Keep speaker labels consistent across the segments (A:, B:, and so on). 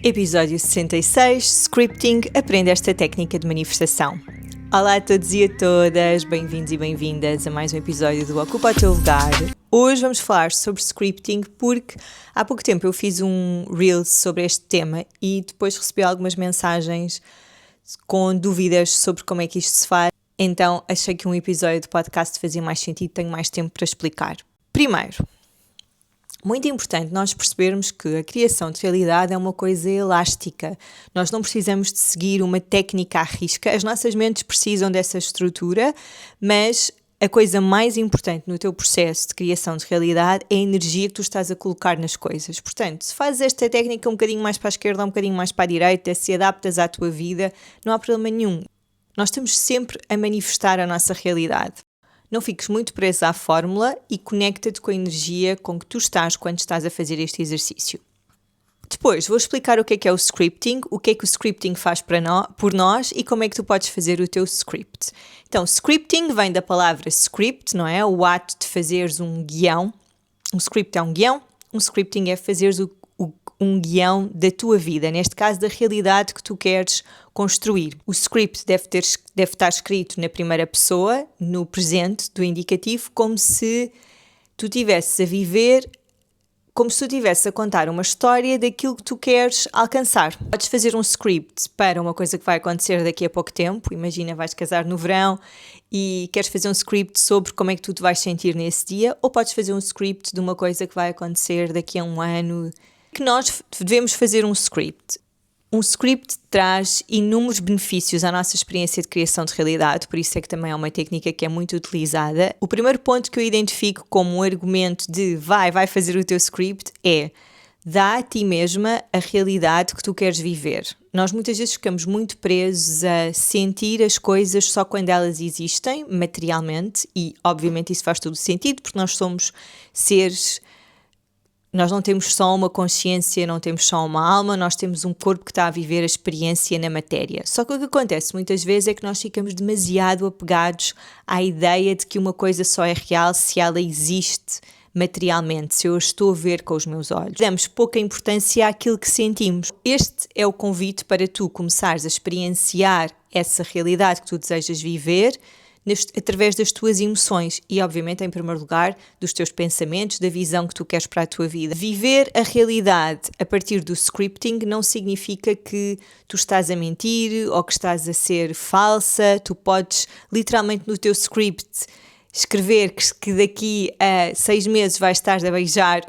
A: Episódio 66, Scripting, aprende esta técnica de manifestação. Olá a todos e a todas, bem-vindos e bem-vindas a mais um episódio do Ocupa o Teu Lugar. Hoje vamos falar sobre scripting porque há pouco tempo eu fiz um Reels sobre este tema e depois recebi algumas mensagens com dúvidas sobre como é que isto se faz. Então achei que um episódio de podcast fazia mais sentido, tenho mais tempo para explicar. Primeiro, muito importante nós percebermos que a criação de realidade é uma coisa elástica. Nós não precisamos de seguir uma técnica à risca. As nossas mentes precisam dessa estrutura, mas a coisa mais importante no teu processo de criação de realidade é a energia que tu estás a colocar nas coisas. Portanto, se fazes esta técnica um bocadinho mais para a esquerda ou um bocadinho mais para a direita, se adaptas à tua vida, não há problema nenhum. Nós estamos sempre a manifestar a nossa realidade. Não fiques muito preso à fórmula e conecta-te com a energia com que tu estás quando estás a fazer este exercício. Depois, vou explicar o que é o scripting, o que é que o scripting faz por nós e como é que tu podes fazer o teu script. Então, scripting vem da palavra script, não é? O ato de fazeres um guião. Um script é um guião, um scripting é fazeres um guião da tua vida, neste caso da realidade que tu queres construir. O script deve estar escrito na primeira pessoa, no presente do indicativo, como se tu estivesses a viver, como se tu estivesses a contar uma história daquilo que tu queres alcançar. Podes fazer um script para uma coisa que vai acontecer daqui a pouco tempo. Imagina, vais casar no verão e queres fazer um script sobre como é que tu te vais sentir nesse dia, ou podes fazer um script de uma coisa que vai acontecer daqui a um ano. Que nós devemos fazer um script. Um script traz inúmeros benefícios à nossa experiência de criação de realidade, por isso é que também é uma técnica que é muito utilizada. O primeiro ponto que eu identifico como um argumento de vai fazer o teu script é: dá a ti mesma a realidade que tu queres viver. Nós muitas vezes ficamos muito presos a sentir as coisas só quando elas existem, materialmente, e obviamente isso faz todo sentido, porque nós somos seres. Nós não temos só uma consciência, não temos só uma alma, nós temos um corpo que está a viver a experiência na matéria. Só que o que acontece muitas vezes é que nós ficamos demasiado apegados à ideia de que uma coisa só é real se ela existe materialmente, se eu a estou a ver com os meus olhos. Damos pouca importância àquilo que sentimos. Este é o convite para tu começares a experienciar essa realidade que tu desejas viver, através das tuas emoções e, obviamente, em primeiro lugar, dos teus pensamentos, da visão que tu queres para a tua vida. Viver a realidade a partir do scripting não significa que tu estás a mentir ou que estás a ser falsa. Tu podes, literalmente, no teu script, escrever que daqui a 6 meses vais estar a beijar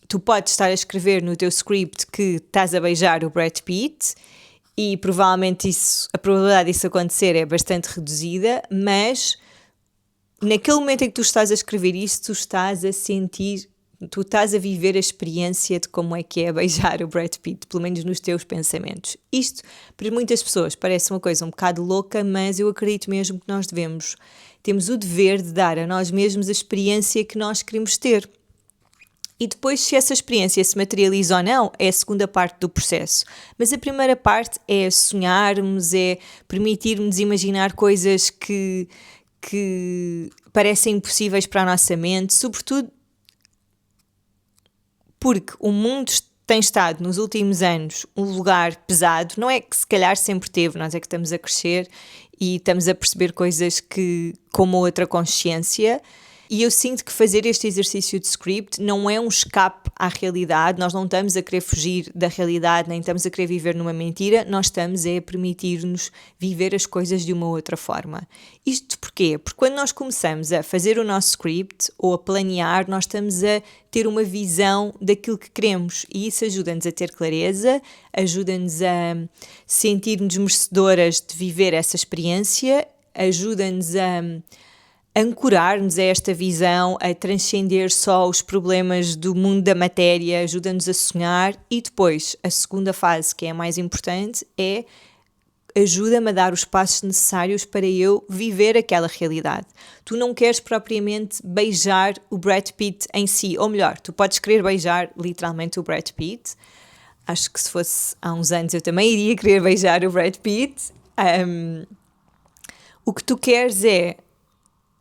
A: Tu podes estar a escrever no teu script que estás a beijar o Brad Pitt, e provavelmente a probabilidade disso acontecer é bastante reduzida, mas naquele momento em que tu estás a escrever isso, tu estás a sentir, tu estás a viver a experiência de como é que é beijar o Brad Pitt, pelo menos nos teus pensamentos. Isto, para muitas pessoas, parece uma coisa um bocado louca, mas eu acredito mesmo que nós temos o dever de dar a nós mesmos a experiência que nós queremos ter. E depois, se essa experiência se materializa ou não, é a segunda parte do processo. Mas a primeira parte é sonharmos, é permitirmos imaginar coisas que parecem impossíveis para a nossa mente, sobretudo porque o mundo tem estado nos últimos anos um lugar pesado. Não é que se calhar sempre teve, nós é que estamos a crescer e estamos a perceber coisas com uma outra consciência. E eu sinto que fazer este exercício de script não é um escape à realidade, nós não estamos a querer fugir da realidade, nem estamos a querer viver numa mentira, nós estamos a permitir-nos viver as coisas de uma outra forma. Isto porquê? Porque quando nós começamos a fazer o nosso script ou a planear, nós estamos a ter uma visão daquilo que queremos e isso ajuda-nos a ter clareza, ajuda-nos a sentir-nos merecedoras de viver essa experiência, ajuda-nos a ancorar-nos a esta visão, a transcender só os problemas do mundo da matéria, ajuda-nos a sonhar e depois a segunda fase, que é a mais importante, é ajuda-me a dar os passos necessários para eu viver aquela realidade. Tu não queres propriamente beijar o Brad Pitt em si, ou melhor, tu podes querer beijar literalmente o Brad Pitt. Acho que se fosse há uns anos eu também iria querer beijar o Brad Pitt. O que tu queres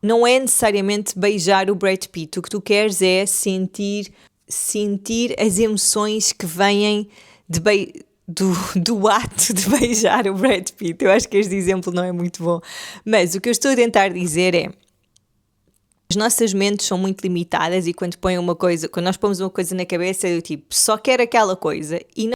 A: não é necessariamente beijar o Brad Pitt, o que tu queres é sentir sentir as emoções que vêm do ato de beijar o Brad Pitt. Eu acho que este exemplo não é muito bom, mas o que eu estou a tentar dizer é: as nossas mentes são muito limitadas e quando nós pomos uma coisa na cabeça, é do tipo, só quero aquela coisa e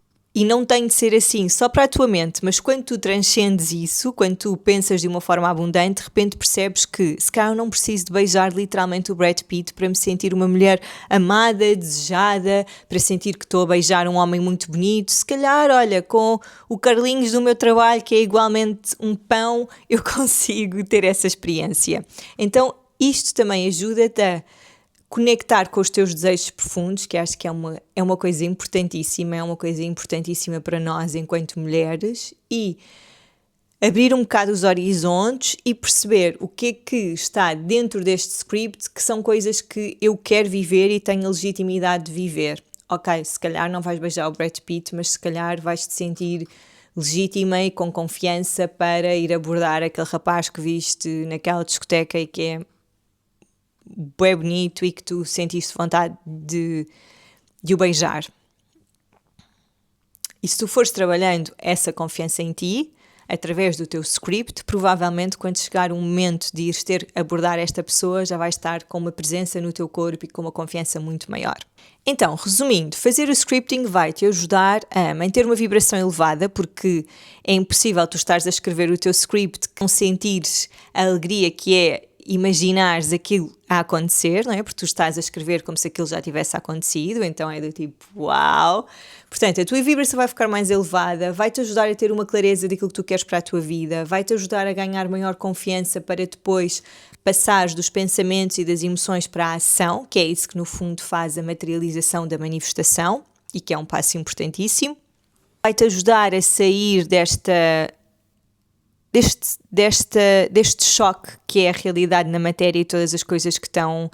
A: não tem de ser assim, só para a tua mente, mas quando tu transcendes isso, quando tu pensas de uma forma abundante, de repente percebes que se calhar eu não preciso de beijar literalmente o Brad Pitt para me sentir uma mulher amada, desejada, para sentir que estou a beijar um homem muito bonito. Se calhar, olha, com o Carlinhos do meu trabalho, que é igualmente um pão, eu consigo ter essa experiência. Então, isto também ajuda-te a conectar com os teus desejos profundos, que acho que é uma coisa importantíssima para nós enquanto mulheres, e abrir um bocado os horizontes e perceber o que é que está dentro deste script, que são coisas que eu quero viver e tenho a legitimidade de viver. Ok, se calhar não vais beijar o Brad Pitt, mas se calhar vais-te sentir legítima e com confiança para ir abordar aquele rapaz que viste naquela discoteca e que é bué bonito e que tu sentiste vontade de o beijar. E se tu fores trabalhando essa confiança em ti, através do teu script, provavelmente quando chegar um momento de ires abordar esta pessoa, já vais estar com uma presença no teu corpo e com uma confiança muito maior. Então, resumindo, fazer o scripting vai te ajudar a manter uma vibração elevada, porque é impossível tu estares a escrever o teu script que não sentires a alegria que é imaginares aquilo a acontecer, não é? Porque tu estás a escrever como se aquilo já tivesse acontecido, então é do tipo, uau! Portanto, a tua vibração vai ficar mais elevada, vai-te ajudar a ter uma clareza daquilo que tu queres para a tua vida, vai-te ajudar a ganhar maior confiança para depois passares dos pensamentos e das emoções para a ação, que é isso que no fundo faz a materialização da manifestação e que é um passo importantíssimo. Vai-te ajudar a sair deste choque que é a realidade na matéria e todas as coisas que estão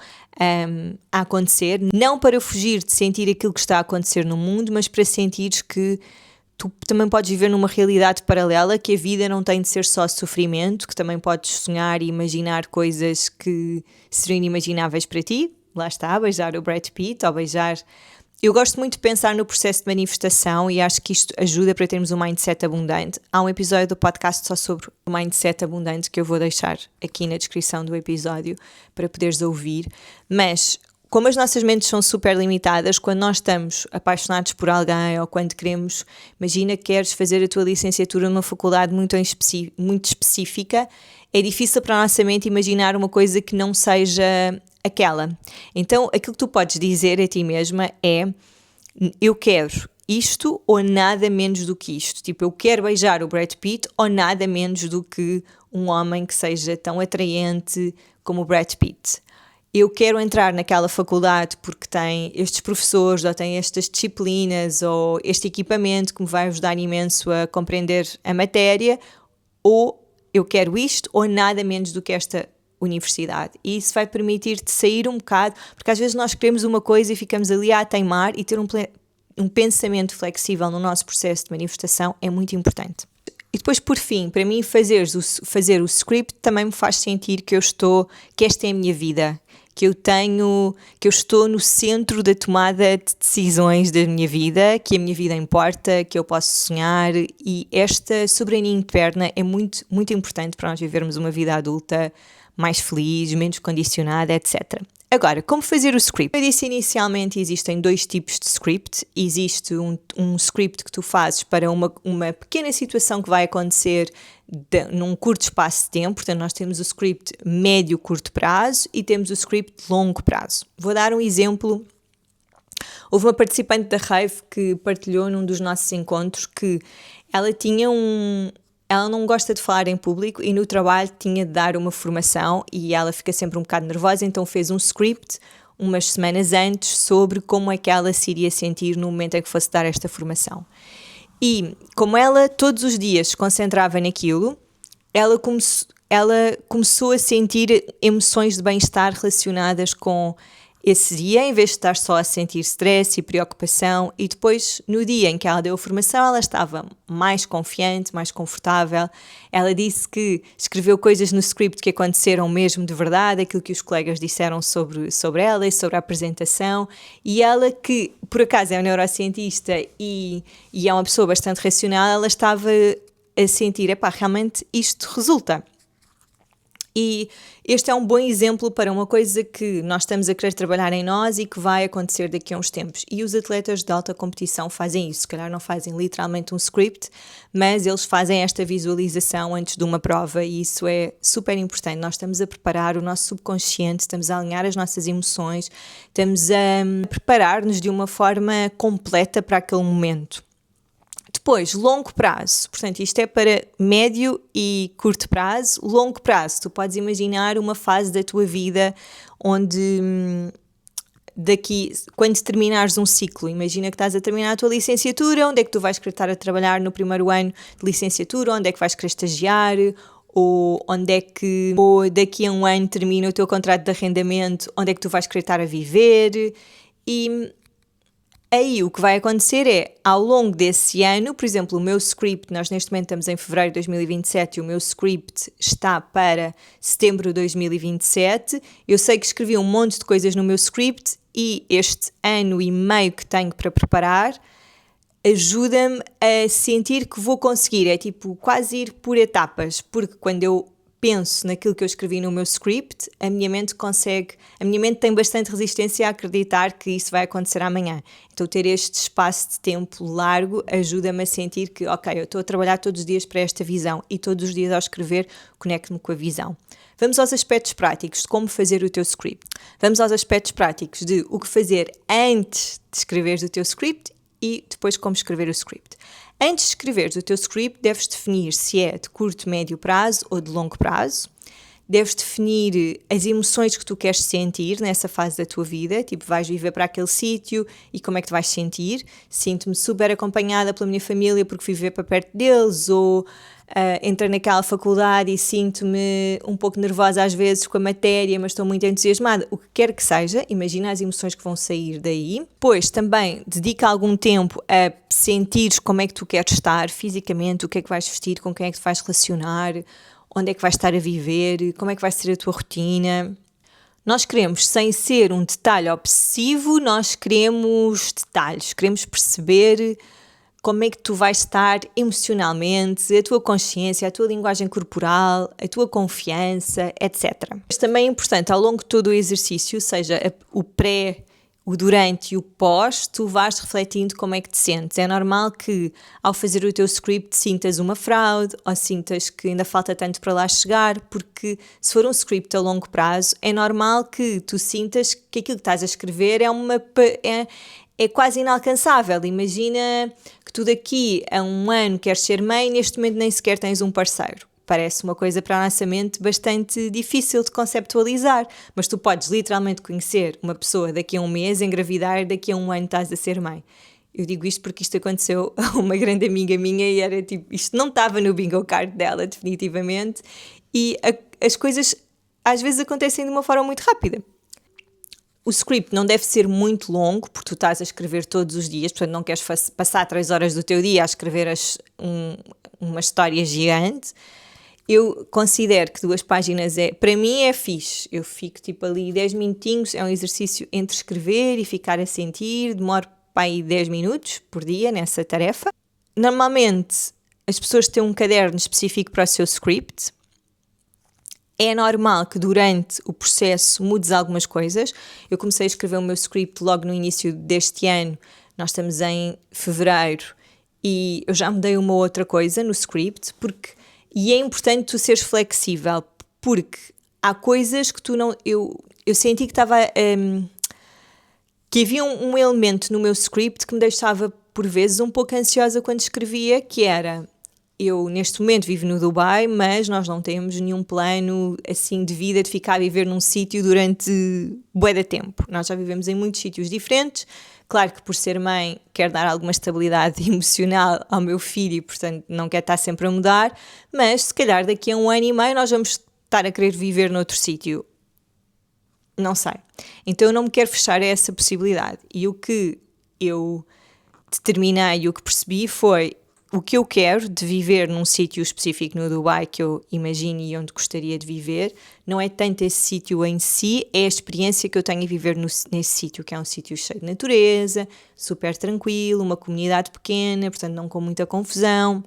A: a acontecer, não para fugir de sentir aquilo que está a acontecer no mundo, mas para sentires que tu também podes viver numa realidade paralela, que a vida não tem de ser só sofrimento, que também podes sonhar e imaginar coisas que seriam inimagináveis para ti. Lá está, beijar o Brad Pitt ou beijar... Eu gosto muito de pensar no processo de manifestação e acho que isto ajuda para termos um mindset abundante. Há um episódio do podcast só sobre o mindset abundante que eu vou deixar aqui na descrição do episódio para poderes ouvir. Mas, como as nossas mentes são super limitadas, quando nós estamos apaixonados por alguém ou quando queremos, imagina que queres fazer a tua licenciatura numa faculdade muito específica, é difícil para a nossa mente imaginar uma coisa que não seja aquela. Então, aquilo que tu podes dizer a ti mesma é: eu quero isto ou nada menos do que isto. Tipo, eu quero beijar o Brad Pitt ou nada menos do que um homem que seja tão atraente como o Brad Pitt. Eu quero entrar naquela faculdade porque tem estes professores ou tem estas disciplinas ou este equipamento que me vai ajudar imenso a compreender a matéria, ou eu quero isto ou nada menos do que esta universidade. E isso vai permitir-te sair um bocado, porque às vezes nós queremos uma coisa e ficamos ali a teimar, e ter um pensamento flexível no nosso processo de manifestação é muito importante. E depois, por fim, para mim fazer o script também me faz sentir que esta é a minha vida, que eu estou no centro da tomada de decisões da minha vida, que a minha vida importa, que eu posso sonhar, e esta soberania interna é muito, muito importante para nós vivermos uma vida adulta mais feliz, menos condicionada, etc. Agora, como fazer o script? Eu disse inicialmente, existem dois tipos de script. Existe um script que tu fazes para uma pequena situação que vai acontecer num curto espaço de tempo. Portanto, nós temos o script médio-curto prazo e temos o script longo prazo. Vou dar um exemplo. Houve uma participante da Rave que partilhou num dos nossos encontros que ela não gosta de falar em público e no trabalho tinha de dar uma formação e ela fica sempre um bocado nervosa, então fez um script umas semanas antes sobre como é que ela se iria sentir no momento em que fosse dar esta formação. E como ela todos os dias se concentrava naquilo, ela começou a sentir emoções de bem-estar relacionadas com esse dia, em vez de estar só a sentir stress e preocupação, e depois, no dia em que ela deu a formação, ela estava mais confiante, mais confortável. Ela disse que escreveu coisas no script que aconteceram mesmo de verdade, aquilo que os colegas disseram sobre ela e sobre a apresentação, e ela, que por acaso é uma neurocientista e é uma pessoa bastante racional, ela estava a sentir, realmente isto resulta. E este é um bom exemplo para uma coisa que nós estamos a querer trabalhar em nós e que vai acontecer daqui a uns tempos. E os atletas de alta competição fazem isso. Se calhar não fazem literalmente um script, mas eles fazem esta visualização antes de uma prova e isso é super importante. Nós estamos a preparar o nosso subconsciente, estamos a alinhar as nossas emoções, estamos a preparar-nos de uma forma completa para aquele momento. Depois, longo prazo, portanto isto é para médio e curto prazo. Longo prazo, tu podes imaginar uma fase da tua vida onde quando terminares um ciclo, imagina que estás a terminar a tua licenciatura, onde é que tu vais querer estar a trabalhar no primeiro ano de licenciatura, onde é que vais querer estagiar, ou daqui a um ano termina o teu contrato de arrendamento, onde é que tu vais querer estar a viver. E aí o que vai acontecer é, ao longo desse ano, por exemplo, o meu script, nós neste momento estamos em fevereiro de 2027 e o meu script está para setembro de 2027, eu sei que escrevi um monte de coisas no meu script e este ano e meio que tenho para preparar ajuda-me a sentir que vou conseguir, é tipo quase ir por etapas, porque quando eu penso naquilo que eu escrevi no meu script, a minha mente tem bastante resistência a acreditar que isso vai acontecer amanhã. Então ter este espaço de tempo largo ajuda-me a sentir que, ok, eu estou a trabalhar todos os dias para esta visão e todos os dias ao escrever conecto-me com a visão. Vamos aos aspectos práticos de como fazer o teu script. Vamos aos aspectos práticos de o que fazer antes de escreveres o teu script e depois como escrever o script. Antes de escreveres o teu script, deves definir se é de curto, médio prazo ou de longo prazo. Deves definir as emoções que tu queres sentir nessa fase da tua vida, tipo vais viver para aquele sítio e como é que te vais sentir. Sinto-me super acompanhada pela minha família porque fui viver para perto deles, ou entrei naquela faculdade e sinto-me um pouco nervosa às vezes com a matéria, mas estou muito entusiasmada. O que quer que seja, imagina as emoções que vão sair daí. Depois também dedica algum tempo a sentires como é que tu queres estar fisicamente, o que é que vais vestir, com quem é que te vais relacionar, onde é que vais estar a viver, como é que vai ser a tua rotina. Nós queremos, sem ser um detalhe obsessivo, nós queremos detalhes, queremos perceber como é que tu vais estar emocionalmente, a tua consciência, a tua linguagem corporal, a tua confiança, etc. Mas também é importante, ao longo de todo o exercício, seja o pré, o durante e o pós, tu vais refletindo como é que te sentes. É normal que, ao fazer o teu script, sintas uma fraude ou sintas que ainda falta tanto para lá chegar, porque se for um script a longo prazo, é normal que tu sintas que aquilo que estás a escrever é quase inalcançável. Imagina que tu daqui a um ano queres ser mãe e neste momento nem sequer tens um parceiro. Parece uma coisa para a nossa mente bastante difícil de conceptualizar, mas tu podes literalmente conhecer uma pessoa daqui a um mês, engravidar e daqui a um ano estás a ser mãe. Eu digo isto porque isto aconteceu a uma grande amiga minha e era tipo, isto não estava no bingo card dela definitivamente, e as coisas às vezes acontecem de uma forma muito rápida. O script não deve ser muito longo, porque tu estás a escrever todos os dias, portanto não queres passar 3 horas do teu dia a escrever uma história gigante. Eu considero que 2 páginas para mim é fixe. Eu fico tipo ali 10 minutinhos, é um exercício entre escrever e ficar a sentir, demoro para aí 10 minutos por dia nessa tarefa. Normalmente as pessoas têm um caderno específico para o seu script. É normal que durante o processo mudes algumas coisas. Eu comecei a escrever o meu script logo no início deste ano, nós estamos em fevereiro, e eu já mudei uma outra coisa no script, e é importante tu seres flexível, porque há coisas que tu não... Eu senti que que havia um elemento no meu script que me deixava, por vezes, um pouco ansiosa quando escrevia, que era... Eu, neste momento, vivo no Dubai, mas nós não temos nenhum plano assim de vida de ficar a viver num sítio durante bué de tempo. Nós já vivemos em muitos sítios diferentes. Claro que por ser mãe quero dar alguma estabilidade emocional ao meu filho e, portanto, não quero estar sempre a mudar, mas se calhar daqui a 1 ano e meio nós vamos estar a querer viver noutro sítio. Não sei. Então eu não me quero fechar a essa possibilidade. E o que eu determinei e o que percebi foi o que eu quero de viver num sítio específico no Dubai que eu imagino e onde gostaria de viver, não é tanto esse sítio em si, é a experiência que eu tenho a viver nesse sítio, que é um sítio cheio de natureza, super tranquilo, uma comunidade pequena, portanto não com muita confusão.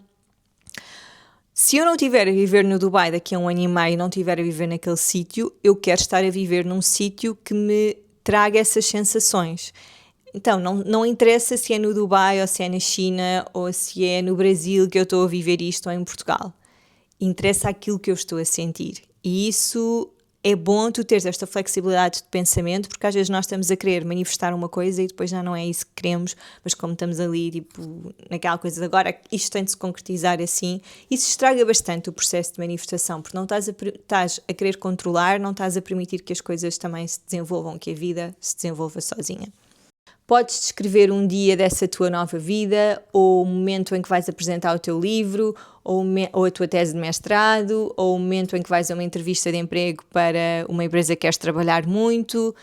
A: Se eu não estiver a viver no Dubai daqui a 1 ano e meio e não estiver a viver naquele sítio, eu quero estar a viver num sítio que me traga essas sensações. Então, não interessa se é no Dubai ou se é na China ou se é no Brasil que eu estou a viver isto ou em Portugal. Interessa aquilo que eu estou a sentir. E isso é bom tu teres esta flexibilidade de pensamento, porque às vezes nós estamos a querer manifestar uma coisa e depois já não é isso que queremos, mas como estamos ali, tipo, naquela coisa de agora, isto tem de se concretizar assim, isso estraga bastante o processo de manifestação, porque não estás a querer controlar, não estás a permitir que as coisas também se desenvolvam, que a vida se desenvolva sozinha. Podes descrever um dia dessa tua nova vida, ou o momento em que vais apresentar o teu livro, ou a tua tese de mestrado, ou o momento em que vais a uma entrevista de emprego para uma empresa que queres trabalhar muito.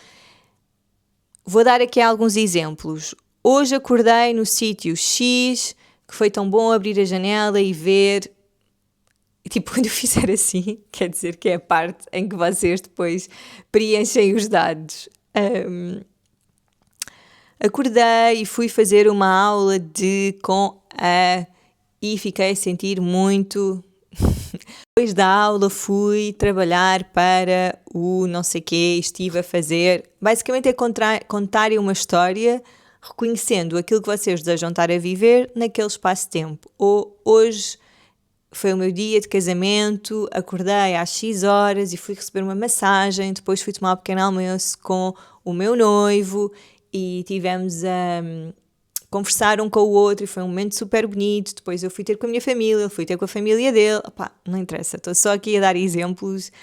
A: Vou dar aqui alguns exemplos. Hoje acordei no sítio X, que foi tão bom abrir a janela e ver. Tipo, quando eu fizer assim, quer dizer que é a parte em que vocês depois preenchem os dados. Acordei e fui fazer uma aula e fiquei a sentir muito. Depois da aula fui trabalhar para o não sei quê, estive a fazer. Basicamente é contarem uma história reconhecendo aquilo que vocês desejam estar a viver naquele espaço de tempo. Ou hoje foi o meu dia de casamento, acordei às X horas e fui receber uma massagem, depois fui tomar um pequeno almoço com o meu noivo e tivemos a conversar um com o outro e foi um momento super bonito. Depois eu fui ter com a minha família, ele foi ter com a família dele. Opá, não interessa, estou só aqui a dar exemplos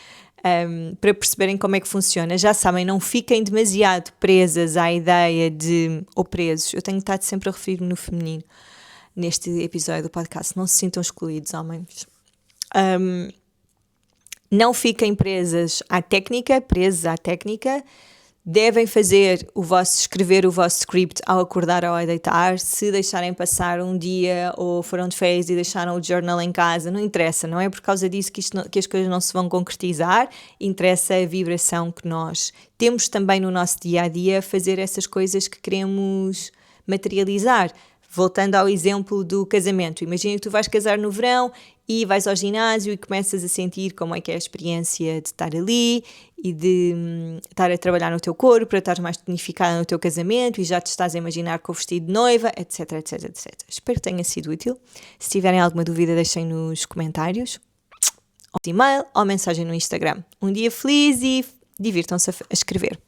A: para perceberem como é que funciona. Já sabem, não fiquem demasiado presas à ideia de... ou presos, eu tenho estado sempre a referir-me no feminino neste episódio do podcast. Não se sintam excluídos, homens. Não fiquem presos à técnica. Devem escrever o vosso script ao acordar ou ao deitar. Se deixarem passar um dia ou foram de férias e deixaram o journal em casa, não interessa, não é por causa disso que as coisas não se vão concretizar, interessa a vibração que nós temos também no nosso dia-a-dia, fazer essas coisas que queremos materializar. Voltando ao exemplo do casamento, imagina que tu vais casar no verão e vais ao ginásio e começas a sentir como é que é a experiência de estar ali e de estar a trabalhar no teu corpo para estar mais tonificada no teu casamento e já te estás a imaginar com o vestido de noiva, etc, etc, etc. Espero que tenha sido útil. Se tiverem alguma dúvida, deixem nos comentários, ou e-mail ou mensagem no Instagram. Um dia feliz e divirtam-se a escrever.